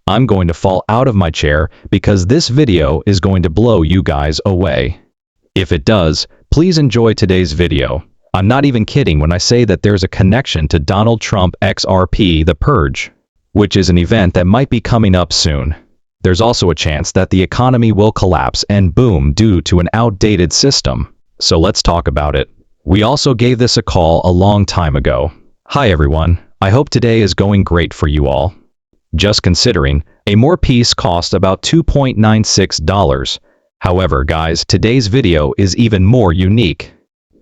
I'm going to fall out of my chair because this video is going to blow you guys away. If it does, please enjoy today's video. I'm not even kidding when I say that there's a connection to Donald Trump XRP the Purge, which is an event that might be coming up soon. There's also a chance that the economy will collapse and boom due to an outdated system. So let's talk about it. We also gave this a call a long time ago. Hi everyone, I hope today is going great for you all. Just considering, a more piece cost about $2.96. However, guys, today's video is even more unique.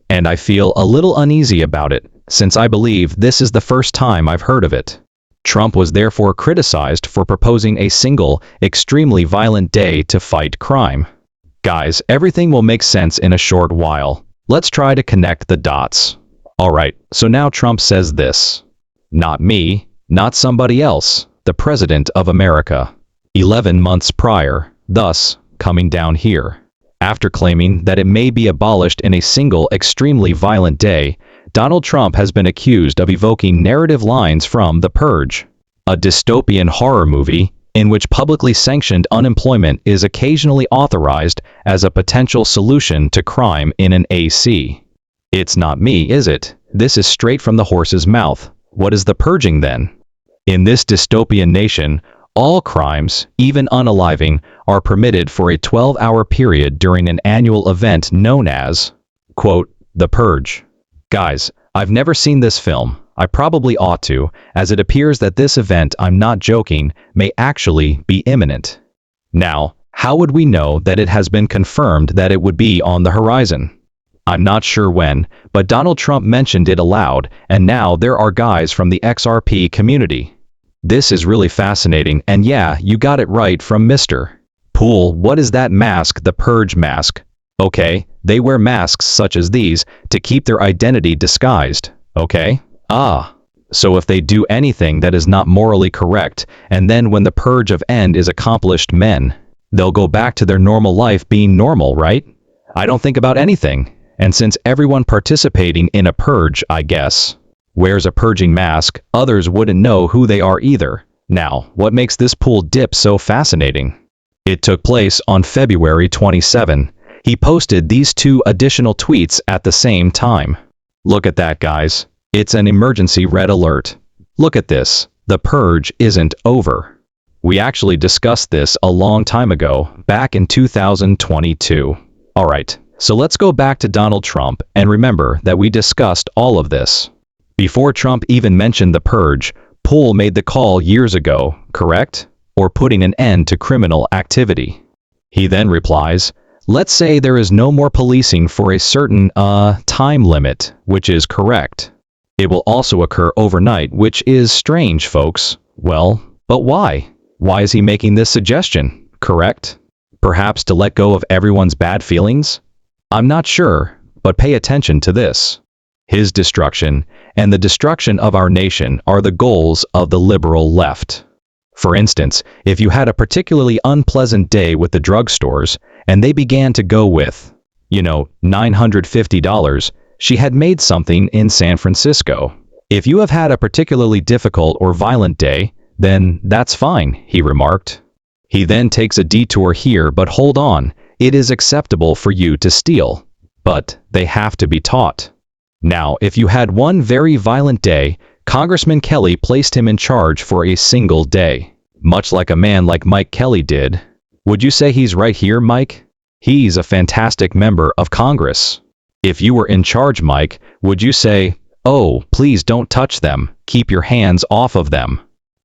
And I feel a little uneasy about it, since I believe this is the first time I've heard of it. Trump was therefore criticized for proposing a single, extremely violent day to fight crime. Guys, everything will make sense in a short while. Let's try to connect the dots. Alright, so now Trump says this. Not me, not somebody else, the President of America. 11 months prior, thus, coming down here. After claiming that it may be abolished in a single extremely violent day, Donald Trump has been accused of evoking narrative lines from The Purge, a dystopian horror movie in which publicly sanctioned unemployment is occasionally authorized as a potential solution to crime in an AC. It's not me, is it? This is straight from the horse's mouth. What is the purging then? In this dystopian nation, all crimes, even unaliving, are permitted for a 12-hour period during an annual event known as, quote, The Purge. Guys, I've never seen this film. I probably ought to, as it appears that this event, I'm not joking, may actually be imminent. Now, how would we know that it has been confirmed that it would be on the horizon? I'm not sure when, but Donald Trump mentioned it aloud, and now there are guys from the XRP community. This is really fascinating, and yeah, you got it right from Mr. Pool. What is that mask? The Purge mask. Okay, they wear masks such as these to keep their identity disguised, okay? So if they do anything that is not morally correct, and then when the purge of end is accomplished, they'll go back to their normal life being normal, right? I don't think about anything, and since everyone participating in a purge, I guess, wears a purging mask, others wouldn't know who they are either. Now, what makes this pool dip so fascinating? It took place on February 27. He posted these two additional tweets at the same time. Look at that, guys. It's an emergency red alert. Look at this. The purge isn't over. We actually discussed this a long time ago, back in 2022. Alright, so let's go back to Donald Trump and remember that we discussed all of this. Before Trump even mentioned the purge, Poole made the call years ago, correct? Or putting an end to criminal activity. He then replies, let's say there is no more policing for a certain, time limit, which is correct. It will also occur overnight, which is strange, folks. Well, but why? Why is he making this suggestion, correct? Perhaps to let go of everyone's bad feelings? I'm not sure, but pay attention to this. His destruction and the destruction of our nation are the goals of the liberal left. For instance, if you had a particularly unpleasant day with the drugstores, and they began to go with, $950, she had made something in San Francisco. If you have had a particularly difficult or violent day, then that's fine, he remarked. He then takes a detour here, but hold on, it is acceptable for you to steal, but they have to be taught. Now, if you had one very violent day, Congressman Kelly placed him in charge for a single day, much like a man like Mike Kelly did. Would you say he's right here, Mike? He's a fantastic member of Congress. If you were in charge, Mike, would you say, oh, please don't touch them, keep your hands off of them,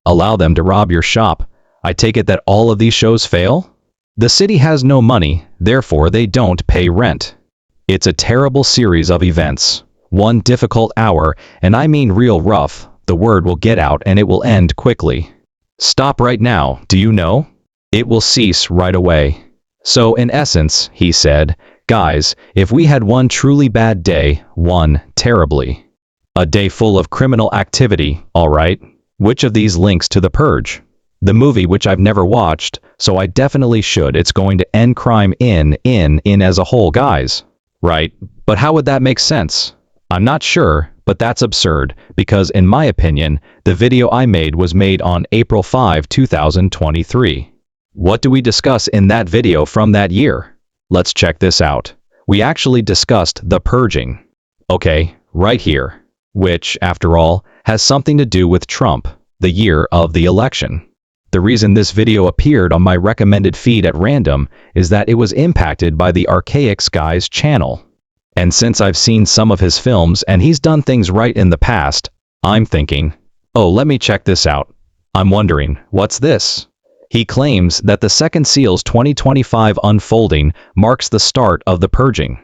allow them to rob your shop? I take it that all of these shows fail? The city has no money, therefore they don't pay rent. It's a terrible series of events. One difficult hour, and I mean real rough, the word will get out and it will end quickly. Stop right now, do you know? It will cease right away. So in essence, he said, guys, if we had one truly bad day, one terribly. A day full of criminal activity, alright? Which of these links to The Purge? The movie, which I've never watched, so I definitely should. It's going to end crime in as a whole, guys. Right? But how would that make sense? I'm not sure, but that's absurd, because in my opinion, the video I made was made on April 5, 2023. What do we discuss in that video from that year? Let's check this out. We actually discussed the purging. Okay, right here. Which, after all, has something to do with Trump, the year of the election. The reason this video appeared on my recommended feed at random is that it was impacted by the Archaix guy's channel. And since I've seen some of his films and he's done things right in the past, I'm thinking, oh, let me check this out. I'm wondering, what's this? He claims that the second seal's 2025 unfolding marks the start of the purging.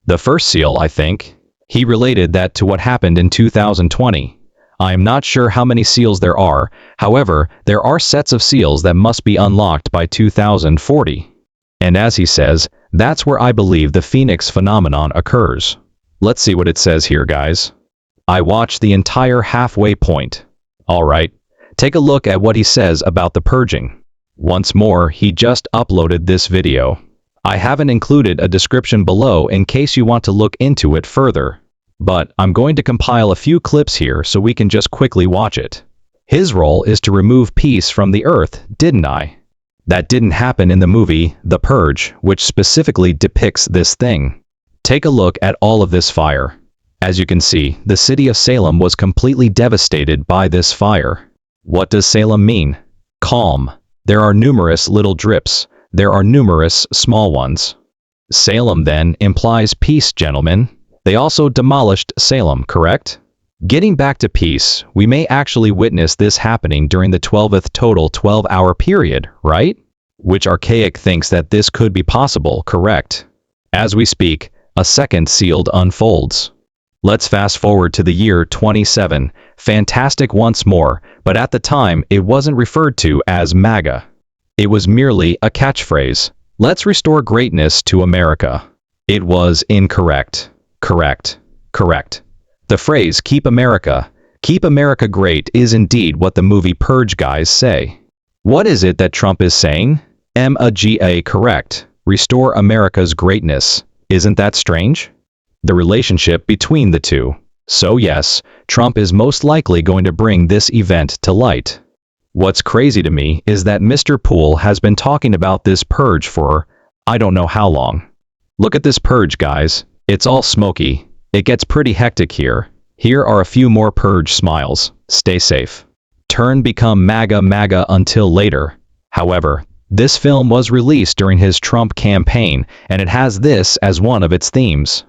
The first seal, I think. He related that to what happened in 2020. I am not sure how many seals there are, however, there are sets of seals that must be unlocked by 2040. And as he says, that's where I believe the Phoenix phenomenon occurs. Let's see what it says here, guys. I watched the entire halfway point. Alright, take a look at what he says about the purging. Once more, he just uploaded this video. I haven't included a description below in case you want to look into it further. But I'm going to compile a few clips here so we can just quickly watch it. His role is to remove peace from the earth, didn't I? That didn't happen in the movie The Purge, which specifically depicts this thing. Take a look at all of this fire. As you can see, the city of Salem was completely devastated by this fire. What does Salem mean? Calm. There are numerous little drips. There are numerous small ones. Salem then implies peace, gentlemen. They also demolished Salem, correct? Getting back to peace, we may actually witness this happening during the 12th total 12-hour period, right? Which Archaix thinks that this could be possible, correct? As we speak, a second sealed unfolds. Let's fast forward to the year 27, fantastic once more, but at the time it wasn't referred to as MAGA. It was merely a catchphrase. Let's restore greatness to America. It was incorrect. Correct. The phrase keep America great is indeed what the movie Purge guys say. What is it that Trump is saying? MAGA correct. Restore America's greatness. Isn't that strange? The relationship between the two. So yes, Trump is most likely going to bring this event to light. What's crazy to me is that Mr. Poole has been talking about this purge for, I don't know how long. Look at this purge, guys. It's all smoky. It gets pretty hectic here. Here are a few more purge smiles. Stay safe. Turn become MAGA until later. However, this film was released during his Trump campaign, and it has this as one of its themes.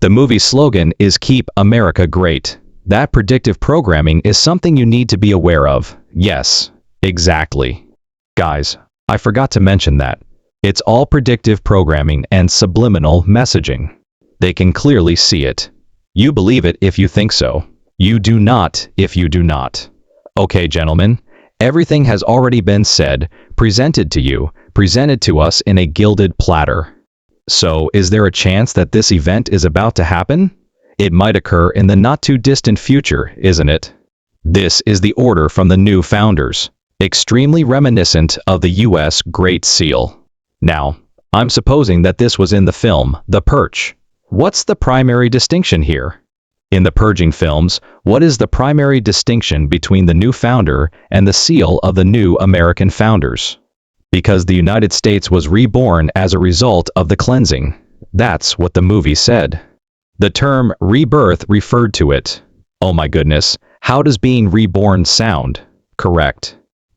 The movie's slogan is Keep America Great. That predictive programming is something you need to be aware of. Yes, exactly. Guys, I forgot to mention that. It's all predictive programming and subliminal messaging. They can clearly see it. You believe it if you think so. You do not if you do not. Okay, gentlemen, everything has already been said, presented to you, presented to us in a gilded platter. So, is there a chance that this event is about to happen? It might occur in the not-too-distant future, isn't it? This is the order from the new founders, extremely reminiscent of the U.S. Great Seal. Now, I'm supposing that this was in the film The Purge. What's the primary distinction here? In the purging films, what is the primary distinction between the new founder and the seal of the new American founders? Because the United States was reborn as a result of the cleansing. That's what the movie said. The term rebirth referred to it. Oh my goodness, how does being reborn sound? Correct.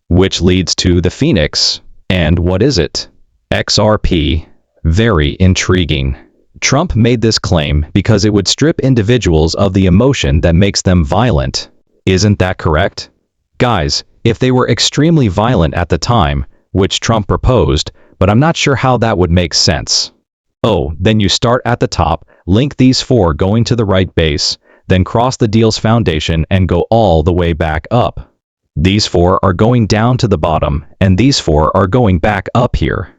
Which leads to the Phoenix. And what is it? XRP. Very intriguing. Trump made this claim because it would strip individuals of the emotion that makes them violent. Isn't that correct? Guys, if they were extremely violent at the time, which Trump proposed, but I'm not sure how that would make sense. Oh, then you start at the top, link these four going to the right base, then cross the deal's foundation and go all the way back up. These four are going down to the bottom, and these four are going back up here.